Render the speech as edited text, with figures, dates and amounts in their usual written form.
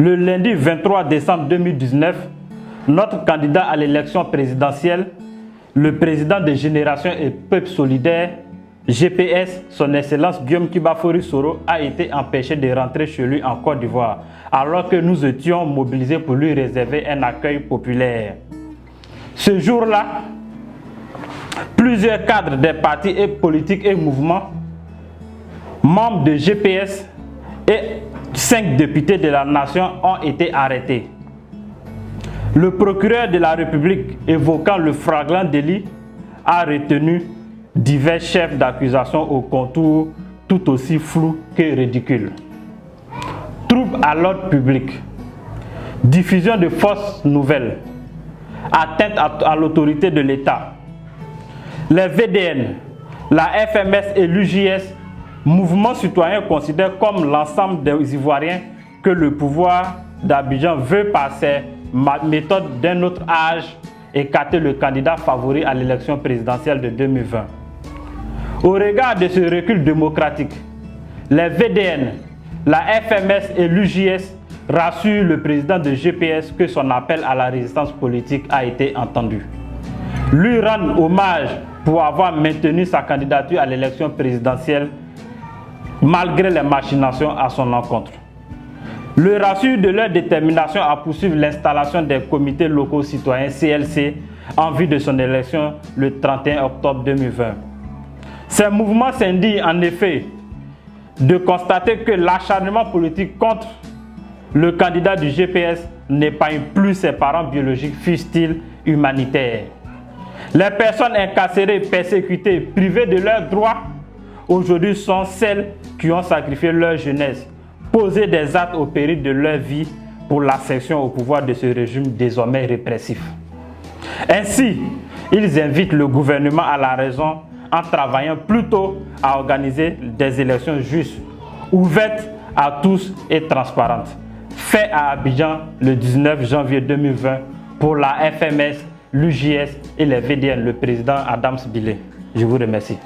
Le lundi 23 décembre 2019, notre candidat à l'élection présidentielle, le président de Génération et Peuple Solidaire, GPS, son Excellence Guillaume Kibafori Soro, a été empêché de rentrer chez lui en Côte d'Ivoire, alors que nous étions mobilisés pour lui réserver un accueil populaire. Ce jour-là, plusieurs cadres des partis et politiques et mouvements, membres de GPS et 5 députés de la nation ont été arrêtés. Le procureur de la République, évoquant le flagrant délit, a retenu divers chefs d'accusation aux contours tout aussi flous que ridicules. Trouble à l'ordre public, diffusion de fausses nouvelles, atteinte à l'autorité de l'État. Les VDN, la FMS et l'UJS, mouvement citoyen, considèrent comme l'ensemble des Ivoiriens que le pouvoir d'Abidjan veut par ses méthodes d'un autre âge écarter le candidat favori à l'élection présidentielle de 2020. Au regard de ce recul démocratique, les VDN, la FMS et l'UJS rassurent le président de GPS que son appel à la résistance politique a été entendu. Lui rendre hommage pour avoir maintenu sa candidature à l'élection présidentielle malgré les machinations à son encontre. Le rassure de leur détermination à poursuivre l'installation des comités locaux citoyens CLC en vue de son élection le 31 octobre 2020. Ces mouvements s'indignent en effet de constater que l'acharnement politique contre le candidat du GPS n'épargne plus ses parents biologiques, fussent-ils humanitaires. Les personnes incarcérées, persécutées, privées de leurs droits, aujourd'hui sont celles qui ont sacrifié leur jeunesse, posé des actes au péril de leur vie pour l'accession au pouvoir de ce régime désormais répressif. Ainsi, ils invitent le gouvernement à la raison en travaillant plutôt à organiser des élections justes, ouvertes à tous et transparentes. Fait à Abidjan le 19 janvier 2020 pour la FMS, l'UJS et les VDN, le président Adams Billé. Je vous remercie.